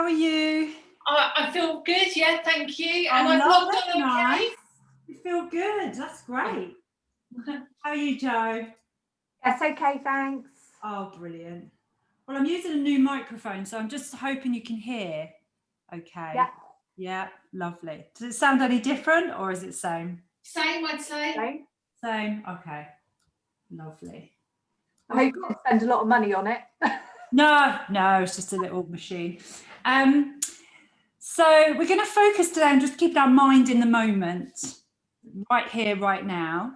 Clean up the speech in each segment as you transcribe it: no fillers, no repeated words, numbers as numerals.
How are you? I feel good, yeah, thank you. Oh, And I've logged on okay. Nice. You feel good. That's great. How are you, Jo? That's okay, thanks. Oh, brilliant. Well, I'm using a new microphone, so I'm just hoping you can hear. Okay. Yeah. Yeah, lovely. Does it sound any different or is it same? Same, I'd say. Same. Okay. Lovely. I hope you didn't spend a lot of money on it. No, it's just a little machine. So we're going to focus today and just keep our mind in the moment, right here, right now.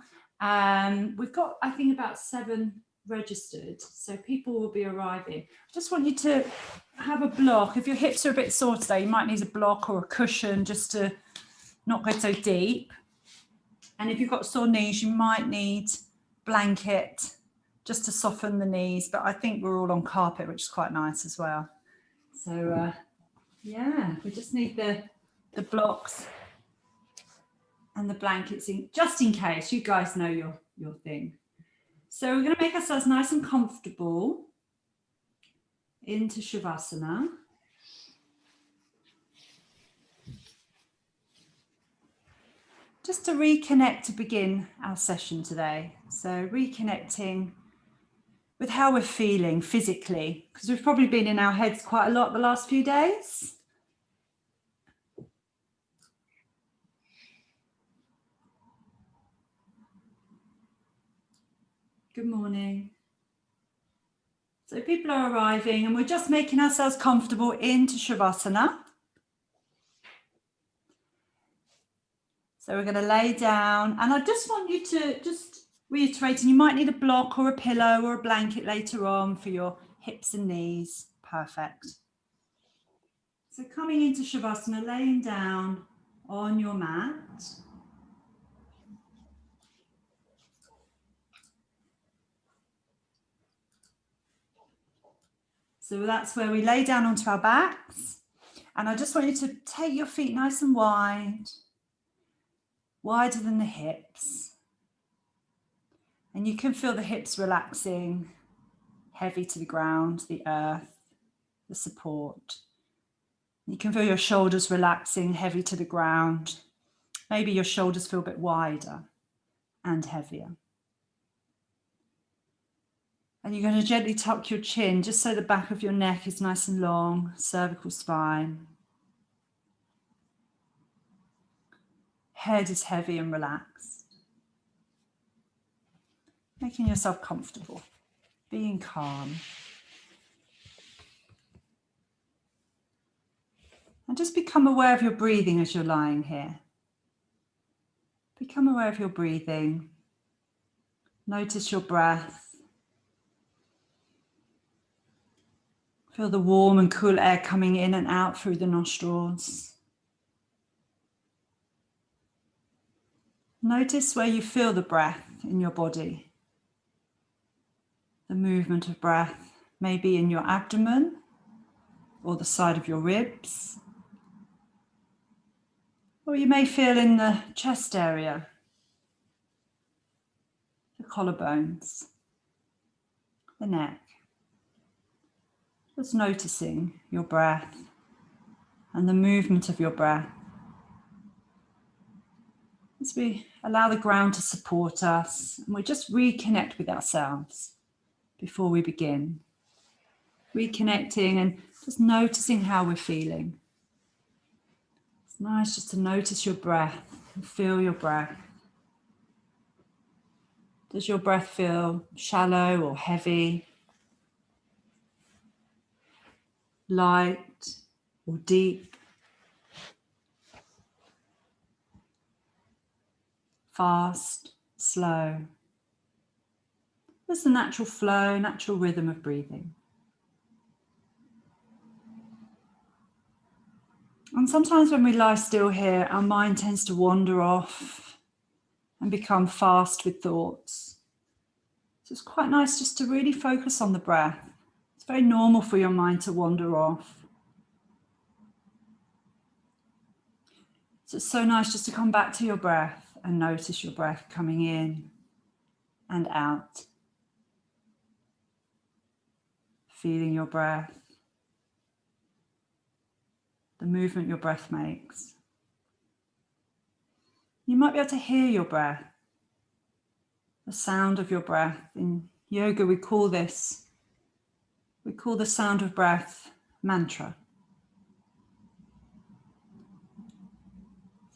We've got, I think, about 7 registered, so people will be arriving. I just want you to have a block. If your hips are a bit sore today, you might need a block or a cushion just to not go so deep. And if you've got sore knees, you might need blanket just to soften the knees, but I think we're all on carpet, which is quite nice as well. So yeah, we just need the blocks and the blankets in, just in case. You guys know your thing. So we're going to make ourselves nice and comfortable into Shavasana. Just to reconnect to begin our session today. So reconnecting with how we're feeling physically, because we've probably been in our heads quite a lot the last few days. Good morning. So people are arriving and we're just making ourselves comfortable into Shavasana. So we're going to lay down, and I just want you to just reiterate, and you might need a block or a pillow or a blanket later on for your hips and knees. Perfect. So coming into Shavasana, laying down on your mat. So that's where we lay down onto our backs. And I just want you to take your feet nice and wide, wider than the hips. And you can feel the hips relaxing, heavy to the ground, the earth, the support. You can feel your shoulders relaxing, heavy to the ground. Maybe your shoulders feel a bit wider and heavier. And you're going to gently tuck your chin just so the back of your neck is nice and long, cervical spine. Head is heavy and relaxed. Making yourself comfortable, being calm. And just become aware of your breathing as you're lying here. Become aware of your breathing. Notice your breath. Feel the warm and cool air coming in and out through the nostrils. Notice where you feel the breath in your body. The movement of breath may be in your abdomen or the side of your ribs. Or you may feel in the chest area, the collarbones, the neck. Just noticing your breath and the movement of your breath. As we allow the ground to support us, and we just reconnect with ourselves before we begin. Reconnecting and just noticing how we're feeling. It's nice just to notice your breath and feel your breath. Does your breath feel shallow or heavy? Light or deep? Fast, slow? There's the natural flow, natural rhythm of breathing. And sometimes when we lie still here, our mind tends to wander off and become fast with thoughts. So it's quite nice just to really focus on the breath. It's very normal for your mind to wander off. So it's so nice just to come back to your breath and notice your breath coming in and out. Feeling your breath. the movement your breath makes. You might be able to hear your breath, the sound of your breath. In yoga, we call the sound of breath mantra.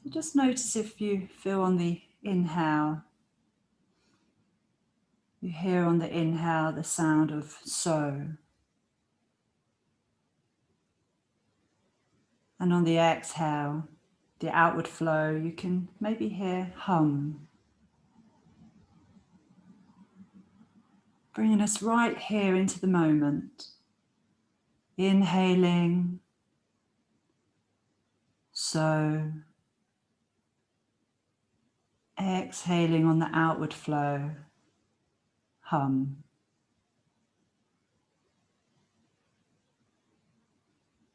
So just notice if you feel on the inhale, you hear on the inhale the sound of so. And on the exhale, the outward flow, you can maybe hear hum. Bringing us right here into the moment. Inhaling, so. Exhaling on the outward flow, hum.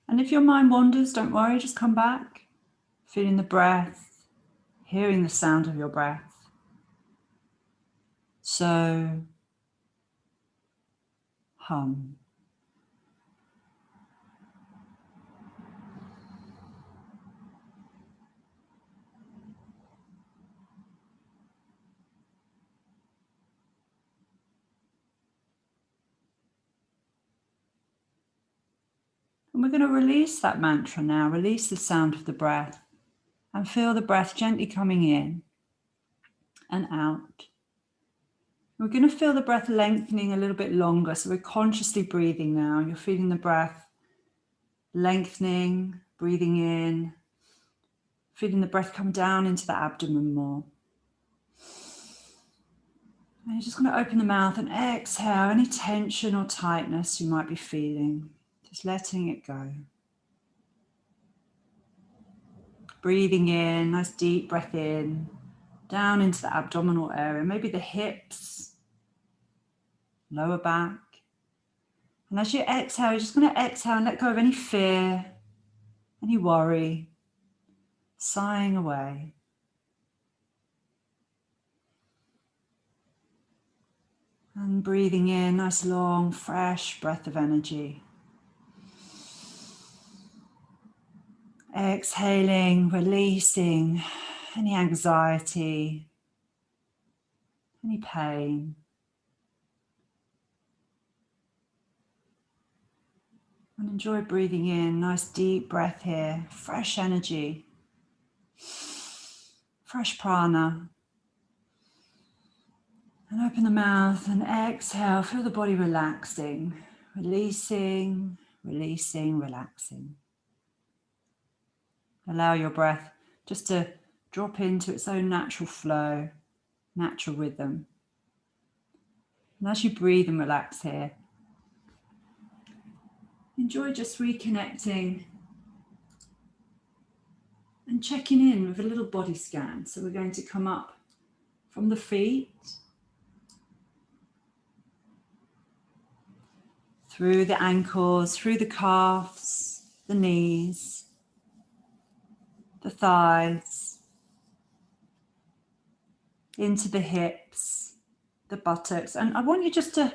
And if your mind wanders, don't worry, just come back. Feeling the breath, hearing the sound of your breath. So, hum. And we're going to release that mantra now, release the sound of the breath, and feel the breath gently coming in and out. We're going to feel the breath lengthening a little bit longer, so we're consciously breathing now. You're feeling the breath lengthening, breathing in, feeling the breath come down into the abdomen more. And you're just going to open the mouth and exhale any tension or tightness you might be feeling, just letting it go. Breathing in, nice deep breath in, down into the abdominal area, maybe the hips, lower back. And as you exhale, you're just going to exhale and let go of any fear, any worry, sighing away. And breathing in, nice long, fresh breath of energy. Exhaling, releasing any anxiety, any pain. And enjoy breathing in, nice deep breath here, fresh energy, fresh prana. And open the mouth and exhale, feel the body relaxing, releasing, releasing, relaxing. Allow your breath just to drop into its own natural flow, natural rhythm. And as you breathe and relax here, enjoy just reconnecting and checking in with a little body scan. So we're going to come up from the feet, through the ankles, through the calves, the knees, the thighs, into the hips, the buttocks. And I want you just to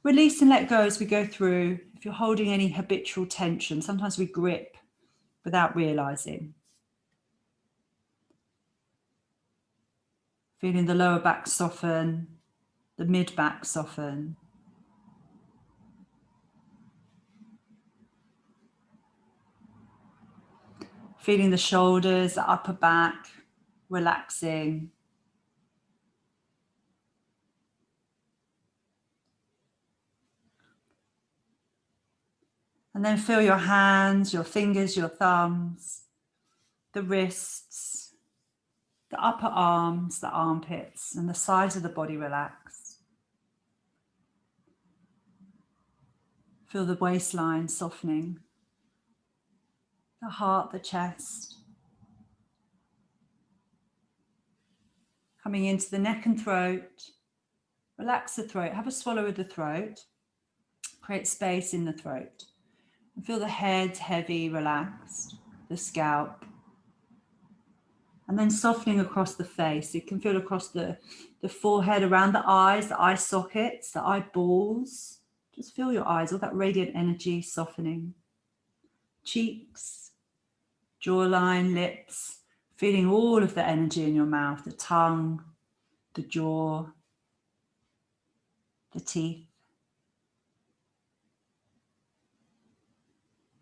release and let go as we go through. If you're holding any habitual tension, sometimes we grip without realizing. Feeling the lower back soften, the mid back soften. Feeling the shoulders, the upper back, relaxing. And then feel your hands, your fingers, your thumbs, the wrists, the upper arms, the armpits, and the sides of the body relax. Feel the waistline softening, the heart, the chest. Coming into the neck and throat. Relax the throat, have a swallow of the throat. Create space in the throat. And feel the head heavy, relaxed, the scalp. And then softening across the face. You can feel across the forehead, around the eyes, the eye sockets, the eyeballs. Just feel your eyes, all that radiant energy softening. Cheeks, jawline, lips, feeling all of the energy in your mouth, the tongue, the jaw, the teeth.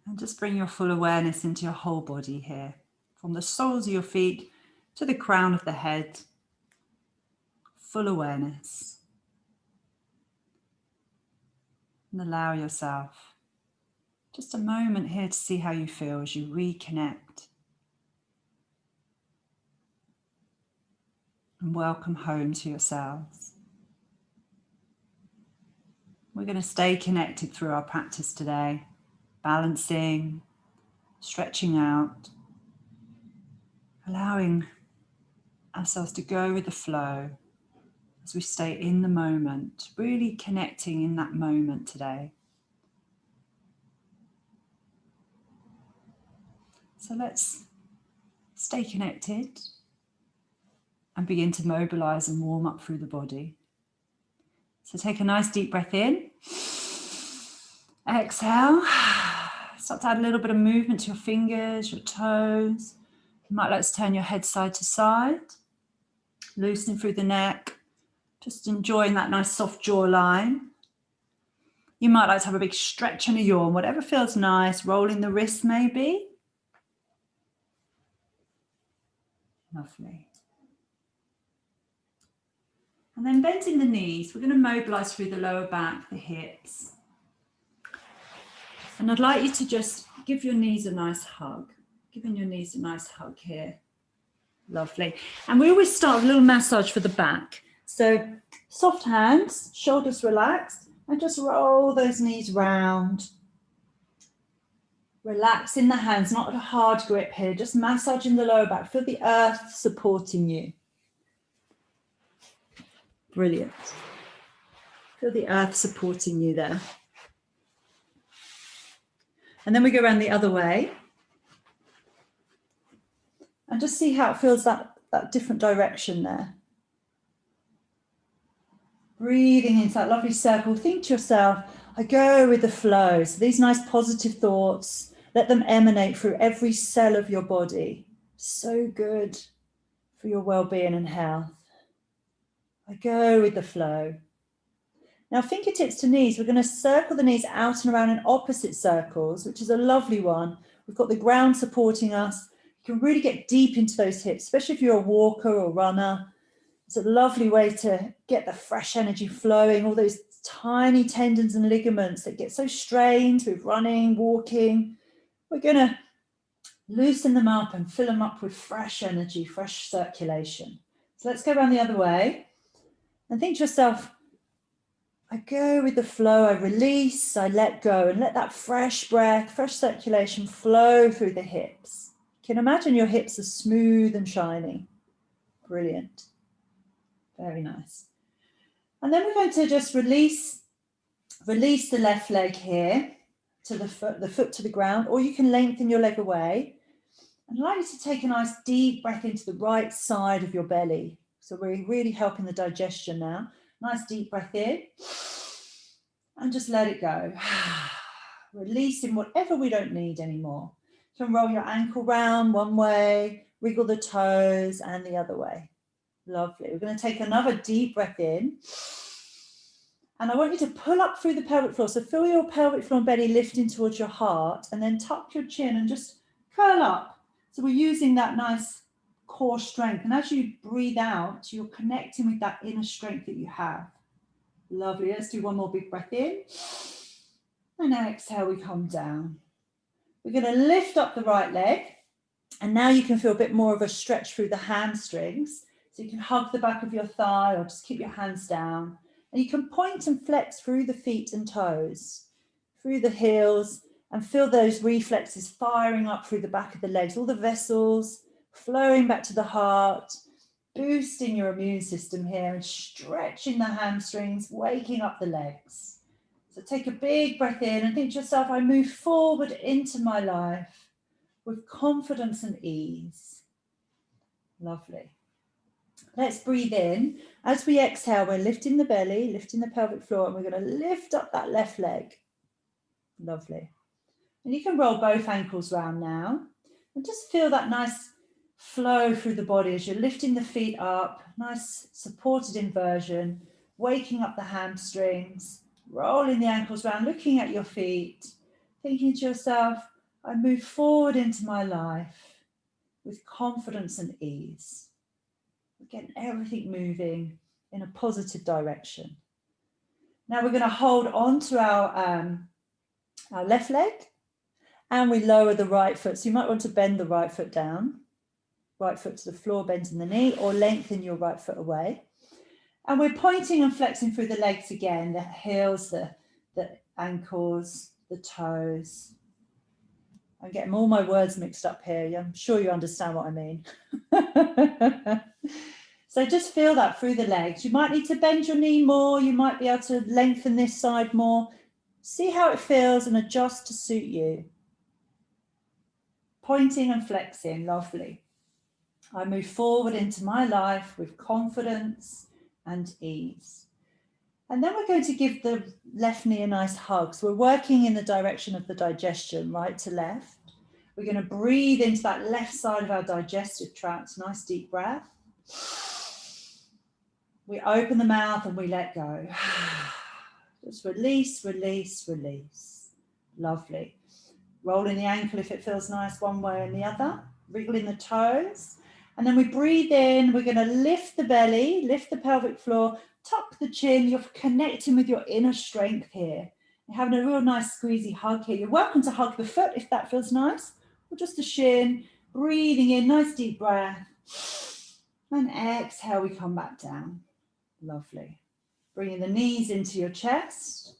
And just bring your full awareness into your whole body here, from the soles of your feet to the crown of the head. Full awareness. And allow yourself just a moment here to see how you feel as you reconnect. And welcome home to yourselves. We're going to stay connected through our practice today, balancing, stretching out, allowing ourselves to go with the flow as we stay in the moment, really connecting in that moment today. So let's stay connected and begin to mobilize and warm up through the body. So take a nice deep breath in. Exhale. Start to add a little bit of movement to your fingers, your toes. You might like to turn your head side to side, loosening through the neck, just enjoying that nice soft jawline. You might like to have a big stretch and a yawn, whatever feels nice, rolling the wrists maybe. Lovely. And then bending the knees, we're going to mobilize through the lower back, the hips. And I'd like you to just give your knees a nice hug. Giving your knees a nice hug here. Lovely. And we always start with a little massage for the back. So soft hands, shoulders relaxed, and just roll those knees round. Relaxing the hands, not a hard grip here, just massaging the lower back. Feel the earth supporting you. Brilliant. Feel the earth supporting you there. And then we go around the other way. And just see how it feels that different direction there. Breathing into that lovely circle. Think to yourself, I go with the flow. So these nice positive thoughts, let them emanate through every cell of your body. So good for your well-being and health. I go with the flow. Now fingertips to knees, we're going to circle the knees out and around in opposite circles, which is a lovely one. We've got the ground supporting us. You can really get deep into those hips, especially if you're a walker or runner. It's a lovely way to get the fresh energy flowing, all those tiny tendons and ligaments that get so strained with running, walking. We're going to loosen them up and fill them up with fresh energy, fresh circulation. So let's go around the other way and think to yourself, I go with the flow, I release, I let go, and let that fresh breath, fresh circulation flow through the hips. You can imagine your hips are smooth and shiny. Brilliant. Very nice. And then we're going to just release the left leg here to the foot to the ground, or you can lengthen your leg away. And I'd like you to take a nice deep breath into the right side of your belly. So we're really helping the digestion now. Nice deep breath in and just let it go. Releasing whatever we don't need anymore. You can roll your ankle round one way, wiggle the toes and the other way. Lovely. We're going to take another deep breath in. And I want you to pull up through the pelvic floor. So feel your pelvic floor and belly lifting towards your heart and then tuck your chin and just curl up. So we're using that nice core strength. And as you breathe out, you're connecting with that inner strength that you have. Lovely. Let's do one more big breath in. And now exhale, we come down. We're going to lift up the right leg. And now you can feel a bit more of a stretch through the hamstrings. So you can hug the back of your thigh or just keep your hands down. And you can point and flex through the feet and toes, through the heels, and feel those reflexes firing up through the back of the legs, all the vessels flowing back to the heart, boosting your immune system here and stretching the hamstrings, waking up the legs. So take a big breath in and think to yourself, I move forward into my life with confidence and ease. Lovely. Let's breathe in. As we exhale, we're lifting the belly, lifting the pelvic floor, and we're going to lift up that left leg. Lovely. And you can roll both ankles round now. And just feel that nice flow through the body as you're lifting the feet up, nice supported inversion, waking up the hamstrings, rolling the ankles around, looking at your feet, thinking to yourself, I move forward into my life with confidence and ease. We're getting everything moving in a positive direction. Now we're going to hold on to our left leg and we lower the right foot. So you might want to bend the right foot down, right foot to the floor, bending the knee, or lengthen your right foot away. And we're pointing and flexing through the legs again, the heels, the ankles, the toes. I'm getting all my words mixed up here. I'm sure you understand what I mean. So just feel that through the legs. You might need to bend your knee more. You might be able to lengthen this side more. See how it feels and adjust to suit you. Pointing and flexing, lovely. I move forward into my life with confidence and ease. And then we're going to give the left knee a nice hug. So we're working in the direction of the digestion, right to left. We're going to breathe into that left side of our digestive tract. Nice deep breath. We open the mouth and we let go. Just release, release, release. Lovely. Rolling the ankle if it feels nice one way and the other. Wriggling the toes. And then we breathe in. We're going to lift the belly, lift the pelvic floor, tuck the chin. You're connecting with your inner strength here. You're having a real nice squeezy hug here. You're welcome to hug the foot if that feels nice, or just the shin. Breathing in, nice deep breath. And exhale, we come back down. Lovely. Bringing the knees into your chest.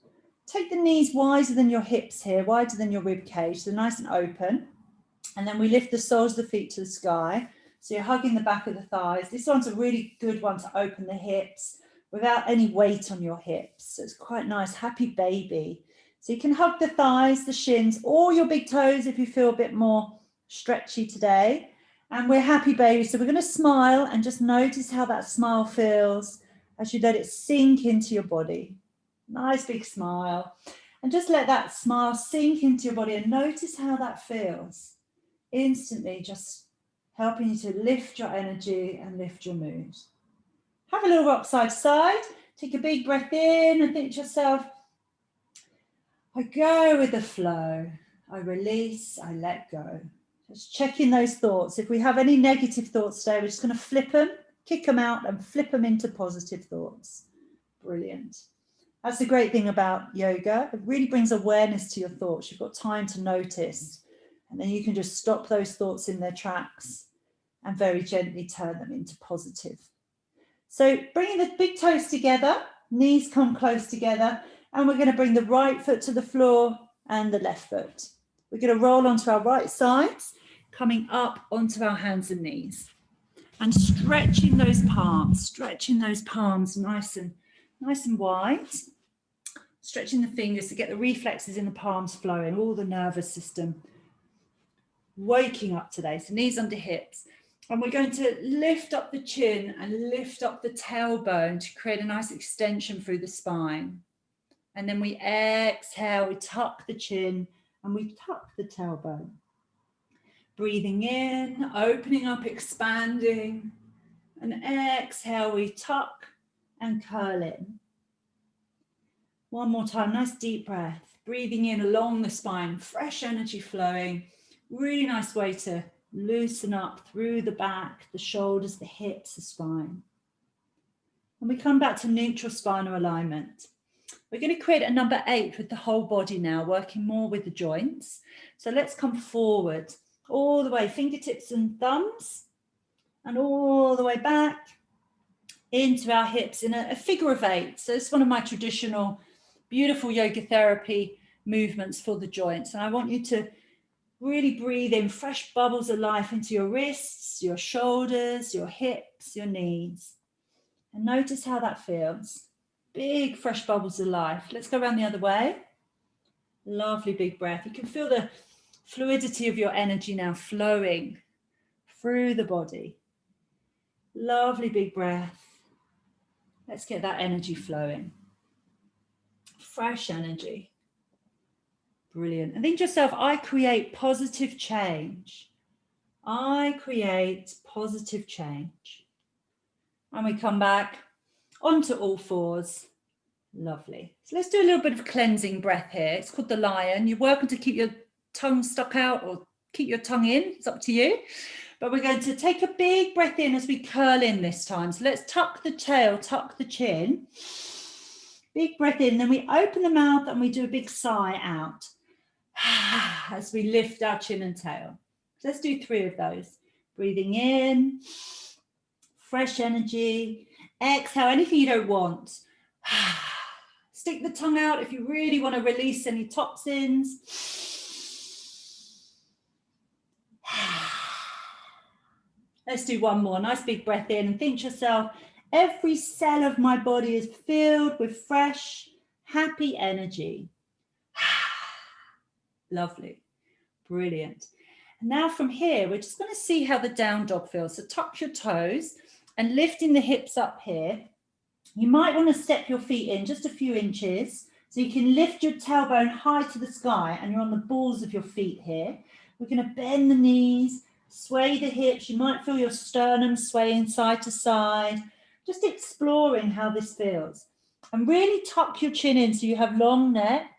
Take the knees wider than your hips here, wider than your rib cage, so nice and open. And then we lift the soles of the feet to the sky. So you're hugging the back of the thighs. This one's a really good one to open the hips without any weight on your hips. So it's quite nice, happy baby. So you can hug the thighs, the shins, or your big toes if you feel a bit more stretchy today. And we're happy baby. So we're going to smile and just notice how that smile feels as you let it sink into your body. Nice big smile. And just let that smile sink into your body and notice how that feels. Instantly just helping you to lift your energy and lift your mood. Have a little rock side to side. Take a big breath in and think to yourself, I go with the flow. I release, I let go. Just checking those thoughts. If we have any negative thoughts today, we're just going to flip them, kick them out and flip them into positive thoughts. Brilliant. That's the great thing about yoga. It really brings awareness to your thoughts. You've got time to notice. And then you can just stop those thoughts in their tracks and very gently turn them into positive. So bringing the big toes together, knees come close together, and we're going to bring the right foot to the floor and the left foot. We're going to roll onto our right sides, coming up onto our hands and knees. And stretching those palms nice and wide. Stretching the fingers to get the reflexes in the palms flowing, all the nervous system waking up today. So knees under hips. And we're going to lift up the chin and lift up the tailbone to create a nice extension through the spine. And then we exhale, we tuck the chin and we tuck the tailbone. Breathing in, opening up, expanding. And exhale, we tuck and curl in. One more time, nice deep breath. Breathing in along the spine, fresh energy flowing. Really nice way to loosen up through the back, the shoulders, the hips, the spine. And we come back to neutral spinal alignment. We're going to create a number 8 with the whole body now, working more with the joints. So let's come forward all the way, fingertips and thumbs, and all the way back into our hips in a figure of 8. So it's one of my traditional, beautiful yoga therapy movements for the joints. And I want you to really breathe in fresh bubbles of life into your wrists, your shoulders, your hips, your knees. And notice how that feels. Big fresh bubbles of life. Let's go around the other way. Lovely big breath. You can feel the fluidity of your energy now flowing through the body. Lovely big breath. Let's get that energy flowing. Fresh energy. Brilliant. And think to yourself, I create positive change. I create positive change. And we come back onto all fours. Lovely. So let's do a little bit of cleansing breath here. It's called the lion. You're welcome to keep your tongue stuck out or keep your tongue in. It's up to you. But we're going to take a big breath in as we curl in this time. So let's tuck the tail, tuck the chin. Big breath in. Then we open the mouth and we do a big sigh out as we lift our chin and tail. So let's do 3 of those. Breathing in, fresh energy. Exhale, anything you don't want. Stick the tongue out if you really want to release any toxins. Let's do one more. Nice big breath in and think to yourself, every cell of my body is filled with fresh, happy energy. Lovely. Brilliant. And now from here, we're just going to see how the down dog feels. So tuck your toes and lifting the hips up here. You might want to step your feet in just a few inches so you can lift your tailbone high to the sky and you're on the balls of your feet here. We're going to bend the knees, sway the hips. You might feel your sternum swaying side to side, just exploring how this feels. And really tuck your chin in so you have long neck.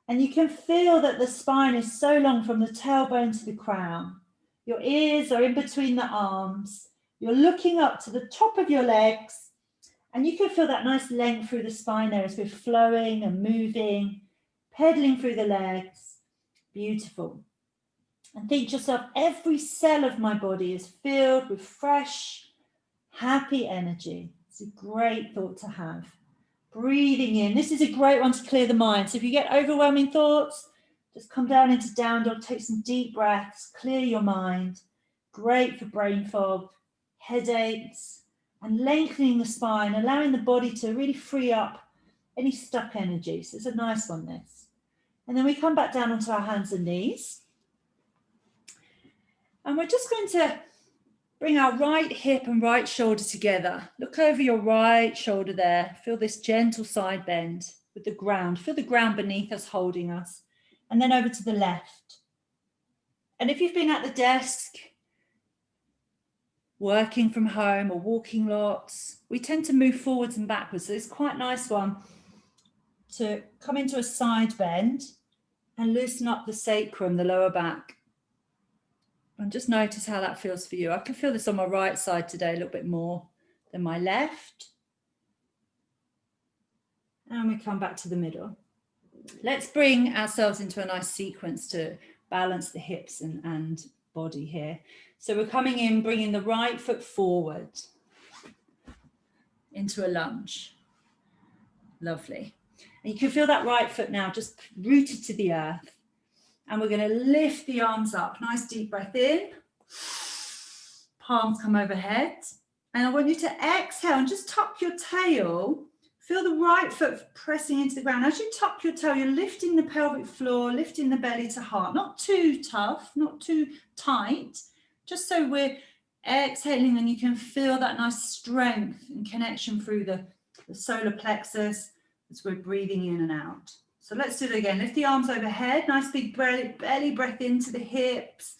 And you can feel that the spine is so long from the tailbone to the crown. Your ears are in between the arms. You're looking up to the top of your legs. And you can feel that nice length through the spine there as we're flowing and moving, pedaling through the legs. Beautiful. And think to yourself, every cell of my body is filled with fresh, happy energy. It's a great thought to have. Breathing in. This is a great one to clear the mind. So if you get overwhelming thoughts, just come down into down dog, take some deep breaths, clear your mind. Great for brain fog, headaches, and lengthening the spine, allowing the body to really free up any stuck energy. So it's a nice one, this. And then we come back down onto our hands and knees. And we're just going to bring our right hip and right shoulder together. Look over your right shoulder there. Feel this gentle side bend with the ground. Feel the ground beneath us holding us. And then over to the left. And if you've been at the desk, working from home or walking lots, we tend to move forwards and backwards. So it's quite a nice one to come into a side bend and loosen up the sacrum, the lower back. And just notice how that feels for you. I can feel this on my right side today a little bit more than my left. And we come back to the middle. Let's bring ourselves into a nice sequence to balance the hips and body here. So we're coming in, bringing the right foot forward into a lunge. Lovely. And you can feel that right foot now just rooted to the earth. And we're going to lift the arms up. Nice deep breath in. Palms come overhead. And I want you to exhale and just tuck your tail. Feel the right foot pressing into the ground. As you tuck your tail, you're lifting the pelvic floor, lifting the belly to heart. Not too tough, not too tight. Just so we're exhaling and you can feel that nice strength and connection through the solar plexus as we're breathing in and out. So let's do it again. Lift the arms overhead. Nice big belly breath into the hips.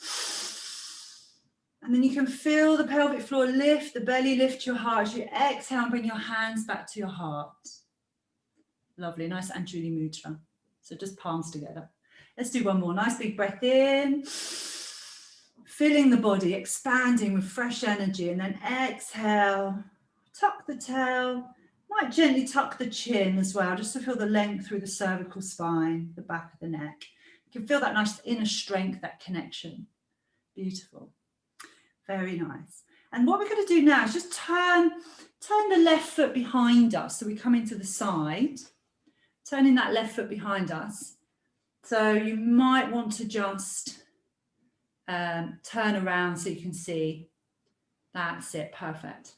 And then you can feel the pelvic floor lift, the belly lift your heart. As you exhale and bring your hands back to your heart. Lovely, nice Anjali Mudra. So just palms together. Let's do one more. Nice big breath in. Filling the body, expanding with fresh energy. And then exhale, tuck the tail. Might gently tuck the chin as well, just to feel the length through the cervical spine, the back of the neck. You can feel that nice inner strength, that connection. Beautiful. Very nice. And what we're going to do now is just turn the left foot behind us. So we come into the side, turning that left foot behind us. So you might want to just turn around so you can see. That's it. Perfect.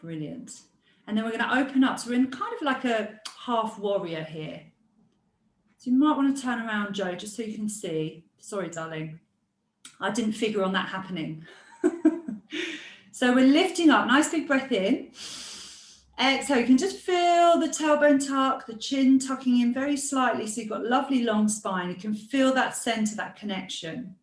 Brilliant. And then we're going to open up. So we're in kind of like a half warrior here. So you might want to turn around, Joe, just so you can see. Sorry, darling. I didn't figure on that happening. So we're lifting up. Nice big breath in. Exhale. You can just feel the tailbone tuck, the chin tucking in very slightly. So you've got a lovely long spine. You can feel that center, that connection.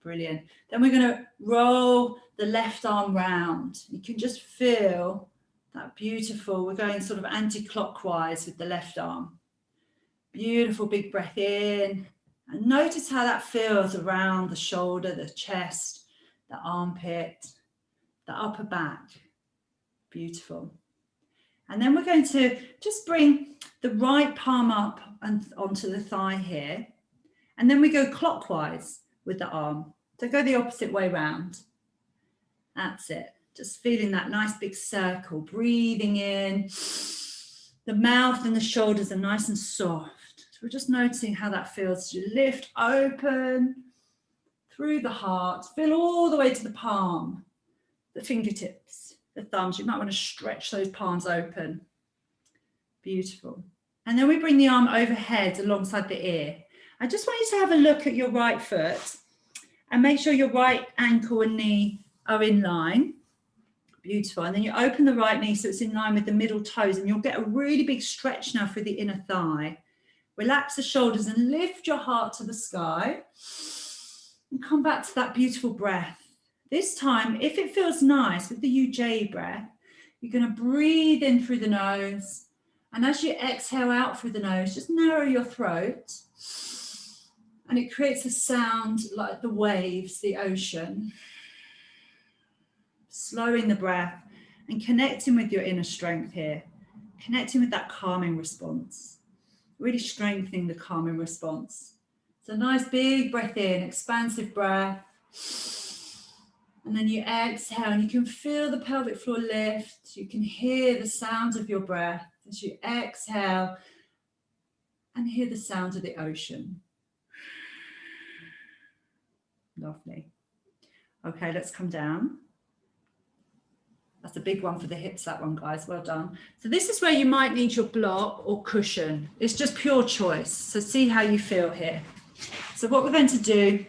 Brilliant. Then we're going to roll the left arm round. You can just feel that beautiful. We're going sort of anti-clockwise with the left arm. Beautiful big breath in. And notice how that feels around the shoulder, the chest, the armpit, the upper back. Beautiful. And then we're going to just bring the right palm up and onto the thigh here. And then we go clockwise with the arm. So go the opposite way round. That's it. Just feeling that nice big circle, breathing in. The mouth and the shoulders are nice and soft. So we're just noticing how that feels as you lift open through the heart. Feel all the way to the palm, the fingertips, the thumbs. You might want to stretch those palms open. Beautiful. And then we bring the arm overhead alongside the ear. I just want you to have a look at your right foot and make sure your right ankle and knee are in line. Beautiful. And then you open the right knee so it's in line with the middle toes, and you'll get a really big stretch now through the inner thigh. Relax the shoulders and lift your heart to the sky. And come back to that beautiful breath. This time, if it feels nice with the Ujjayi breath, you're going to breathe in through the nose. And as you exhale out through the nose, just narrow your throat. And it creates a sound like the waves, the ocean. Slowing the breath and connecting with your inner strength here. Connecting with that calming response. Really strengthening the calming response. So a nice big breath in, expansive breath. And then you exhale and you can feel the pelvic floor lift. You can hear the sounds of your breath as you exhale and hear the sounds of the ocean. Lovely. Okay, let's come down. That's a big one for the hips, that one, guys. Well done. So this is where you might need your block or cushion. It's just pure choice. So see how you feel here. So what we're going to do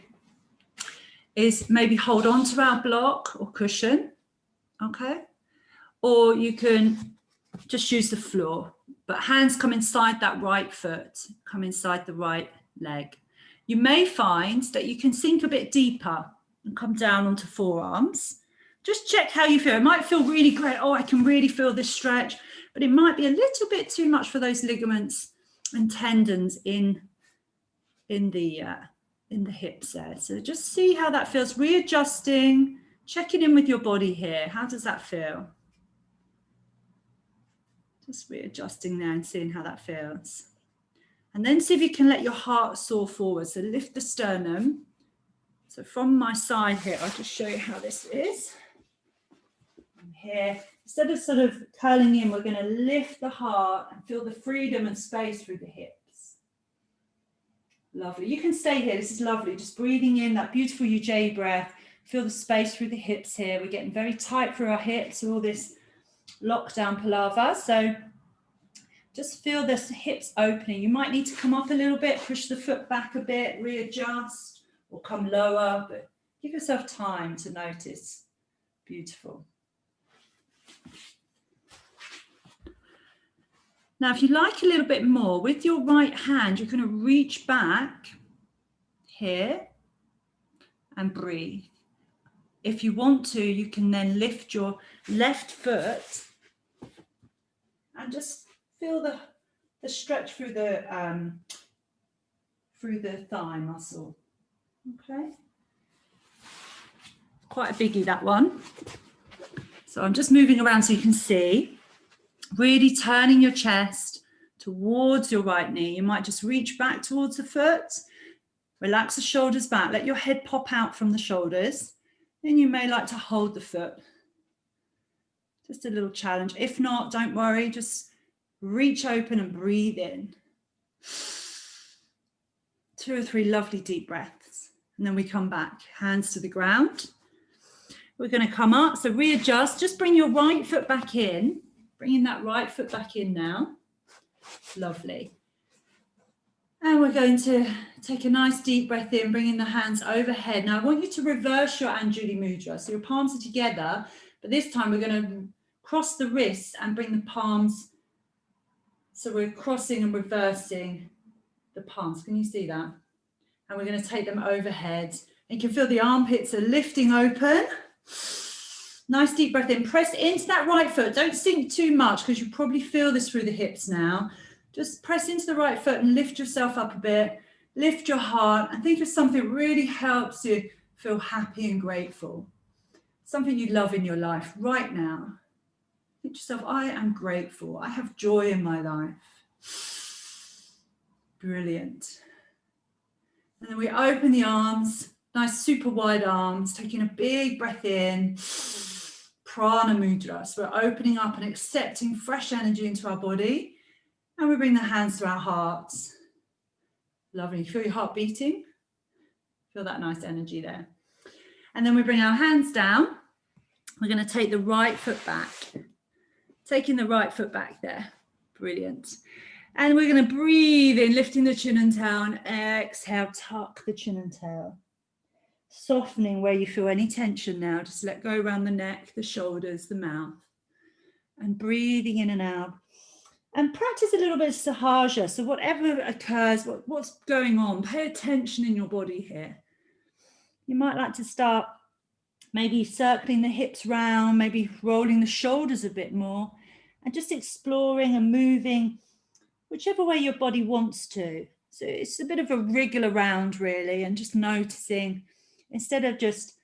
is maybe hold on to our block or cushion, okay? Or you can just use the floor, but hands come inside that right foot, come inside the right leg. You may find that you can sink a bit deeper and come down onto forearms. Just check how you feel. It might feel really great. Oh, I can really feel this stretch, but it might be a little bit too much for those ligaments and tendons in the hips there. So just see how that feels. Readjusting, checking in with your body here. How does that feel? Just readjusting there and seeing how that feels. And then see if you can let your heart soar forward. So lift the sternum. So from my side here, I'll just show you how this is. And here, instead of sort of curling in, we're going to lift the heart and feel the freedom and space through the hips. Lovely. You can stay here. This is lovely. Just breathing in that beautiful Ujjayi breath. Feel the space through the hips here. We're getting very tight through our hips, all this lockdown palava. So just feel the hips opening. You might need to come up a little bit, push the foot back a bit, readjust, or come lower, but give yourself time to notice. Beautiful. Now, if you like a little bit more, with your right hand, you're going to reach back here and breathe. If you want to, you can then lift your left foot and just feel the stretch through the thigh muscle. Okay. Quite a biggie, that one. So I'm just moving around so you can see. Really turning your chest towards your right knee. You might just reach back towards the foot. Relax the shoulders back. Let your head pop out from the shoulders. Then you may like to hold the foot. Just a little challenge. If not, don't worry. Just reach open and breathe in. 2 or 3 lovely deep breaths. And then we come back. Hands to the ground. We're going to come up. So readjust. Just bring your right foot back in. Bringing that right foot back in now. Lovely. And we're going to take a nice deep breath in, bringing the hands overhead. Now I want you to reverse your Anjuli Mudra. So your palms are together, but this time we're going to cross the wrists and bring the palms. So we're crossing and reversing the palms. Can you see that? And we're going to take them overhead, You can feel the armpits are lifting open. Nice deep breath in. Press into that right foot. Don't sink too much because you probably feel this through the hips now. Just press into the right foot and lift yourself up a bit. Lift your heart and think of something that really helps you feel happy and grateful. Something you love in your life right now. Think to yourself, I am grateful. I have joy in my life. Brilliant. And then we open the arms, nice super wide arms, taking a big breath in. Prana mudra. So we're opening up and accepting fresh energy into our body. And we bring the hands to our hearts. Lovely. Feel your heart beating. Feel that nice energy there. And then we bring our hands down. We're going to take the right foot back. Taking the right foot back there. Brilliant. And we're going to breathe in, lifting the chin and tail, and exhale, tuck the chin and tail. Softening where you feel any tension now. Just let go around the neck, the shoulders, the mouth. And breathing in and out. And practice a little bit of sahaja. So whatever occurs, what's going on, pay attention in your body here. You might like to start maybe circling the hips round, maybe rolling the shoulders a bit more, and just exploring and moving whichever way your body wants to. So it's a bit of a wriggle around really, and just noticing, instead of just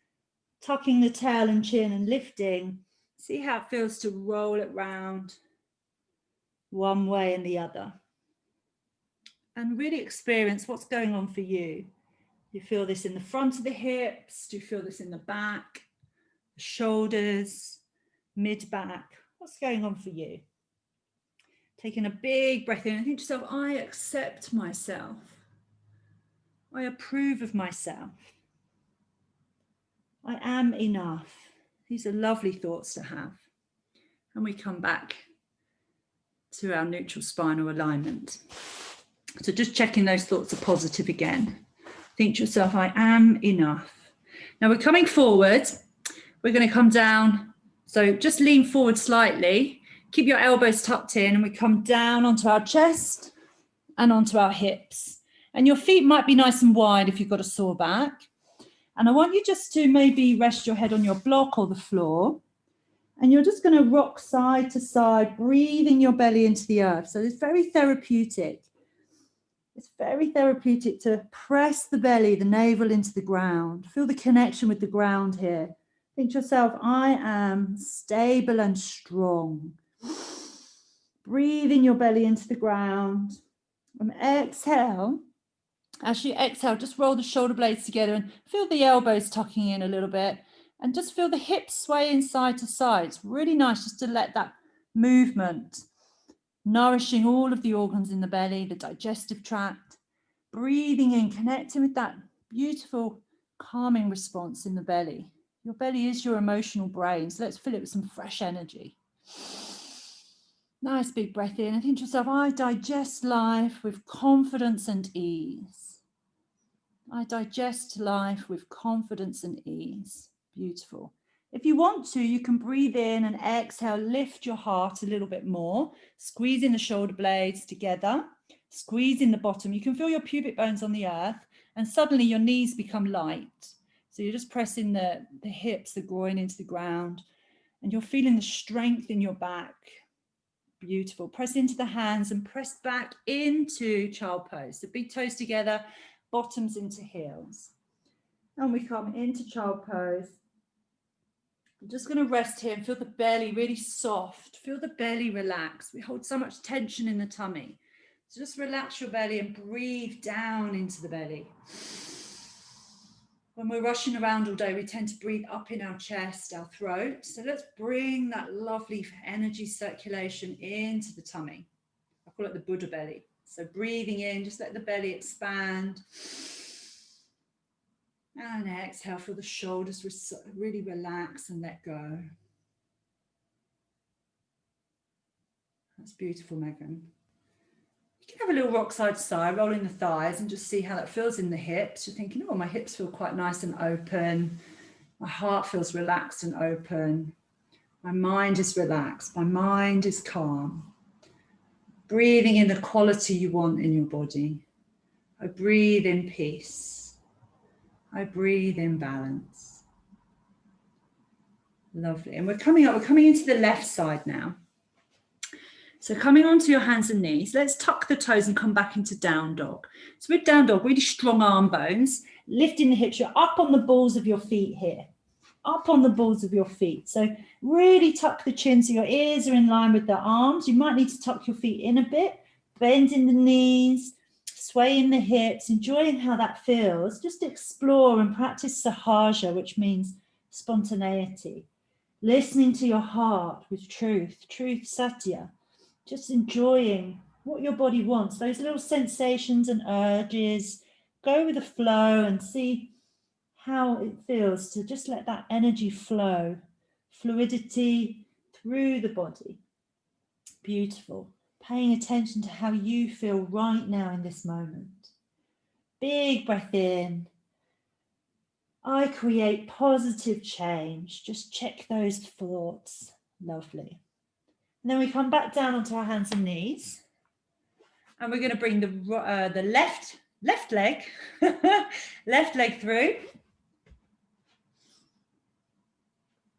tucking the tail and chin and lifting, see how it feels to roll it round one way and the other. And really experience what's going on for you. Do you feel this in the front of the hips? Do you feel this in the back, the shoulders, mid-back? What's going on for you? Taking a big breath in and think to yourself, I accept myself. I approve of myself. I am enough. These are lovely thoughts to have. And we come back to our neutral spinal alignment. So just checking those thoughts are positive again. Think to yourself, I am enough. Now we're coming forward. We're going to come down. So just lean forward slightly. Keep your elbows tucked in, and we come down onto our chest and onto our hips. And your feet might be nice and wide if you've got a sore back. And I want you just to maybe rest your head on your block or the floor. And you're just going to rock side to side, breathing your belly into the earth. So it's very therapeutic. It's very therapeutic to press the belly, the navel into the ground. Feel the connection with the ground here. Think to yourself, I am stable and strong. Breathing your belly into the ground. And exhale. As you exhale, just roll the shoulder blades together and feel the elbows tucking in a little bit. And just feel the hips swaying side to side. It's really nice just to let that movement nourishing all of the organs in the belly, the digestive tract. Breathing in, connecting with that beautiful calming response in the belly. Your belly is your emotional brain, so let's fill it with some fresh energy. Nice big breath in and think to yourself, I digest life with confidence and ease. I digest life with confidence and ease. Beautiful. If you want to, you can breathe in and exhale, lift your heart a little bit more, squeezing the shoulder blades together, squeezing the bottom. You can feel your pubic bones on the earth, and suddenly your knees become light. So you're just pressing the hips, the groin into the ground, and you're feeling the strength in your back. Beautiful. Press into the hands and press back into child pose. So big toes together, bottoms into heels. And we come into child pose. I'm just going to rest here and feel the belly really soft. Feel the belly relax. We hold so much tension in the tummy. So just relax your belly and breathe down into the belly. When we're rushing around all day, we tend to breathe up in our chest, our throat. So let's bring that lovely energy circulation into the tummy. I call it the Buddha belly. So breathing in, just let the belly expand. And exhale, feel the shoulders really relax and let go. That's beautiful, Megan. You can have a little rock side to side, rolling the thighs and just see how that feels in the hips. You're thinking, oh, my hips feel quite nice and open. My heart feels relaxed and open. My mind is relaxed. My mind is calm. Breathing in the quality you want in your body. I breathe in peace. I breathe in balance. Lovely. And we're coming into the left side now. So coming onto your hands and knees, let's tuck the toes and come back into down dog. So with down dog, really strong arm bones, lifting the hips, you're up on the balls of your feet here, up on the balls of your feet. So really tuck the chin so your ears are in line with the arms. You might need to tuck your feet in a bit, bending the knees, swaying the hips, enjoying how that feels. Just explore and practice sahaja, which means spontaneity. Listening to your heart with truth satya. Just enjoying what your body wants, those little sensations and urges. Go with the flow and see how it feels to just let that energy flow, fluidity through the body. Beautiful. Paying attention to how you feel right now in this moment. Big breath in. I create positive change. Just check those thoughts. Lovely. And then we come back down onto our hands and knees, and we're going to bring the left leg, left leg through.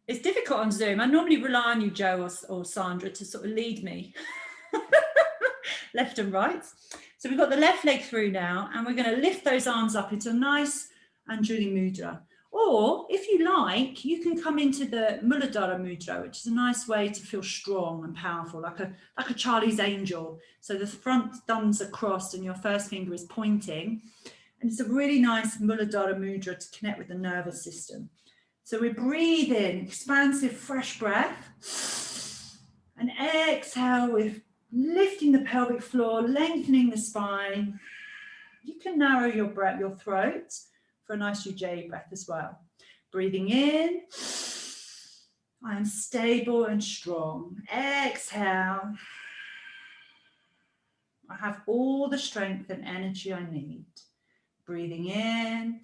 It's difficult on Zoom. I normally rely on you, Joe or Sandra, to sort of lead me left and right. So we've got the left leg through now, and we're going to lift those arms up into a nice Anjali Mudra. Or if you like, you can come into the Muladhara Mudra, which is a nice way to feel strong and powerful, like a Charlie's Angel. So the front thumbs are crossed and your first finger is pointing. And it's a really nice Muladhara Mudra to connect with the nervous system. So we breathe in, expansive, fresh breath. And exhale with lifting the pelvic floor, lengthening the spine. You can narrow your breath, your throat, for a nice Ujjayi breath as well. Breathing in, I am stable and strong. Exhale, I have all the strength and energy I need. Breathing in,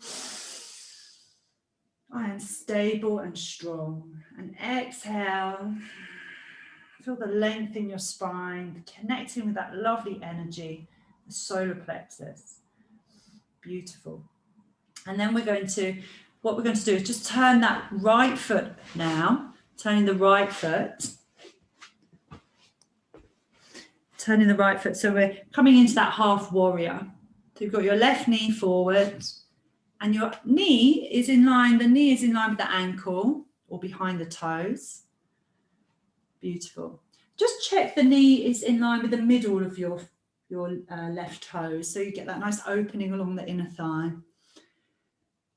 I am stable and strong. And exhale, feel the length in your spine, connecting with that lovely energy, the solar plexus. Beautiful. And then what we're going to do is just turn that right foot now, turning the right foot. Turning the right foot. So we're coming into that half warrior. So you've got your left knee forward and your knee is in line, the knee is in line with the ankle or behind the toes. Beautiful. Just check the knee is in line with the middle of your left toe. So you get that nice opening along the inner thigh.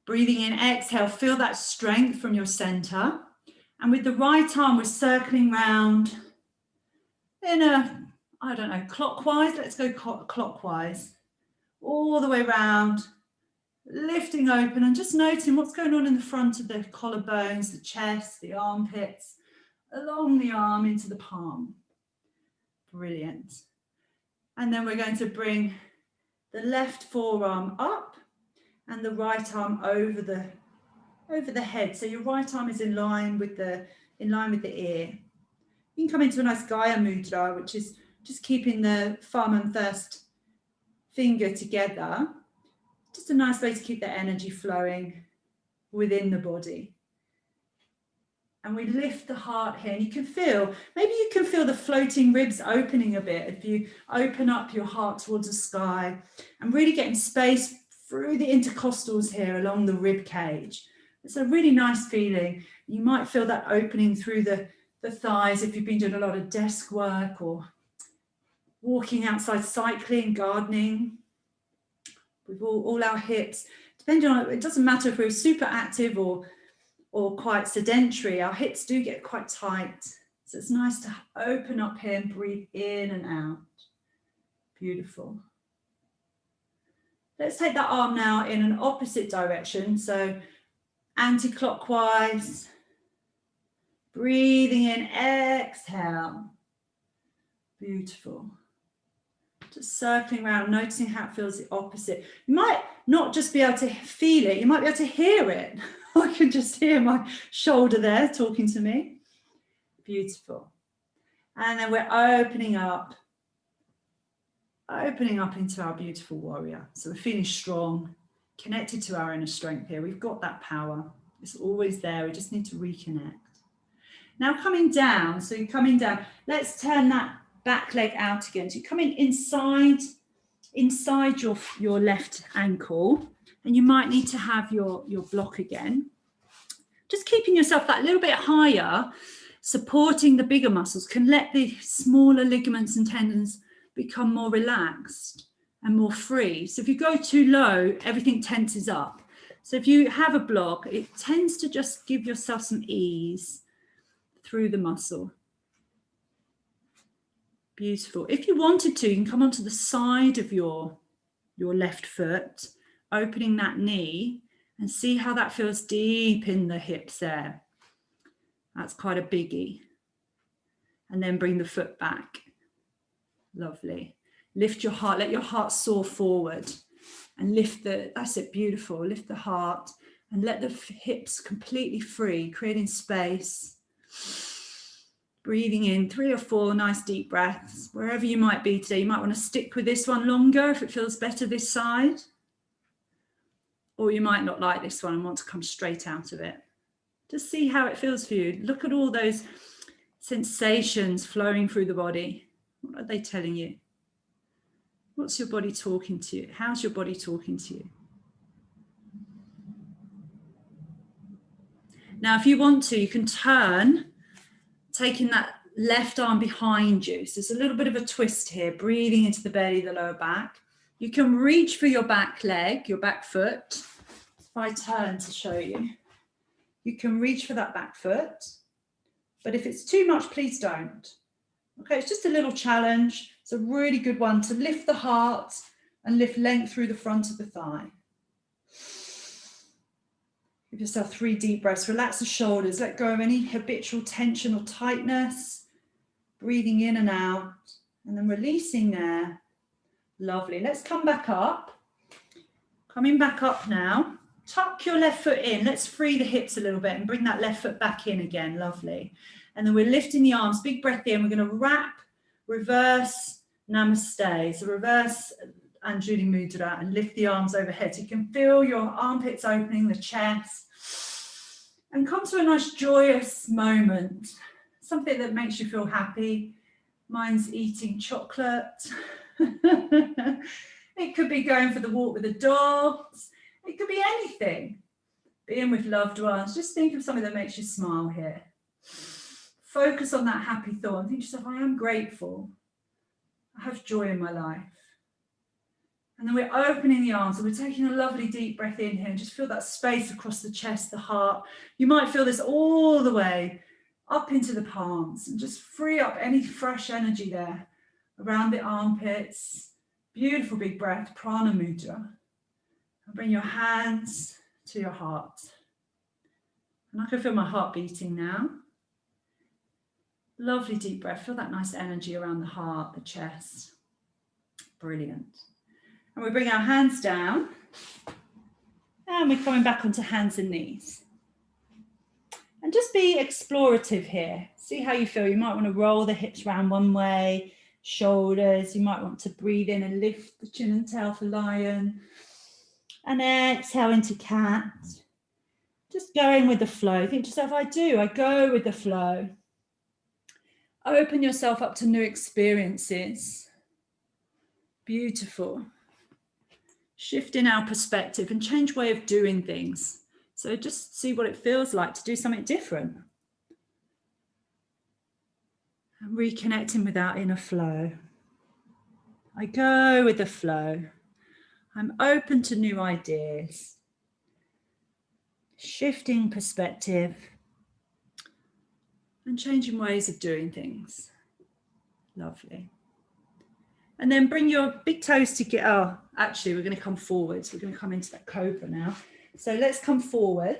Breathing in, exhale, feel that strength from your center. And with the right arm, we're circling round in clockwise. Let's go clockwise. All the way around, lifting open and just noting what's going on in the front of the collarbones, the chest, the armpits, along the arm into the palm. Brilliant. And then we're going to bring the left forearm up and the right arm over the head. So your right arm is in line with the ear. You can come into a nice Gaya Mudra, which is just keeping the thumb and first finger together. Just a nice way to keep the energy flowing within the body. And we lift the heart here, and you can feel the floating ribs opening a bit if you open up your heart towards the sky and really getting space through the intercostals here along the rib cage. It's a really nice feeling. You might feel that opening through the thighs if you've been doing a lot of desk work or walking outside, cycling, gardening. With all our hips, depending on, it doesn't matter if we're super active or quite sedentary, our hips do get quite tight. So it's nice to open up here and breathe in and out. Beautiful. Let's take that arm now in an opposite direction. So anti-clockwise. Breathing in, exhale. Beautiful. Just circling around, noticing how it feels the opposite. You might not just be able to feel it, you might be able to hear it. I can just hear my shoulder there talking to me. Beautiful. And then we're opening up into our beautiful warrior. So we're feeling strong connected to our inner strength here. We've got that power. It's always there. We just need to reconnect. Now coming down, so you're coming down. Let's turn that back leg out again. So you're coming inside your left ankle, and you might need to have your block again. Just keeping yourself that little bit higher, supporting the bigger muscles, can let the smaller ligaments and tendons become more relaxed and more free. So if you go too low, everything tenses up. So if you have a block, it tends to just give yourself some ease through the muscle. Beautiful. If you wanted to, you can come onto the side of your left foot, opening that knee, and see how that feels deep in the hips there. That's quite a biggie. And then bring the foot back. Lovely. Lift your heart, let your heart soar forward, and lift that's it, beautiful. Lift the heart and let the hips completely free, creating space. Breathing in 3 or 4 nice deep breaths. Wherever you might be today, you might want to stick with this one longer if it feels better this side. Or you might not like this one and want to come straight out of it. Just see how it feels for you. Look at all those sensations flowing through the body. What are they telling you? What's your body talking to you? How's your body talking to you? Now, if you want to, you can turn, taking that left arm behind you. So there's a little bit of a twist here, breathing into the belly, the lower back. You can reach for your back leg, your back foot. If I turn to show you, you can reach for that back foot. But if it's too much, please don't. Okay, it's just a little challenge. It's a really good one to lift the heart and lift length through the front of the thigh. Give yourself 3 deep breaths. Relax the shoulders. Let go of any habitual tension or tightness. Breathing in and out. And then releasing there. Lovely. Let's come back up. Coming back up now. Tuck your left foot in. Let's free the hips a little bit and bring that left foot back in again. Lovely. And then we're lifting the arms. Big breath in. We're going to wrap, reverse, namaste. So reverse Anjuli Mudra and lift the arms overhead. So you can feel your armpits opening, the chest. And come to a nice joyous moment. Something that makes you feel happy. Mine's eating chocolate. It could be going for the walk with the dogs. It could be anything. Being with loved ones. Just think of something that makes you smile here. Focus on that happy thought and think to yourself, I am grateful. I have joy in my life. And then we're opening the arms and we're taking a lovely deep breath in here and just feel that space across the chest, the heart. You might feel this all the way up into the palms and just free up any fresh energy there around the armpits. Beautiful big breath, prana mudra. And bring your hands to your heart. And I can feel my heart beating now. Lovely deep breath. Feel that nice energy around the heart, the chest. Brilliant. And we bring our hands down. And we're coming back onto hands and knees. And just be explorative here. See how you feel. You might want to roll the hips around one way, shoulders. You might want to breathe in and lift the chin and tail for lion. And exhale into cat. Just going with the flow. Think to yourself, I go with the flow. Open yourself up to new experiences. Beautiful. Shifting our perspective and change way of doing things. So just see what it feels like to do something different. And reconnecting with our inner flow. I go with the flow. I'm open to new ideas. Shifting perspective and changing ways of doing things. Lovely. And then bring your big toes together. Oh, actually, we're going to come forward. So we're going to come into that cobra now. So let's come forward.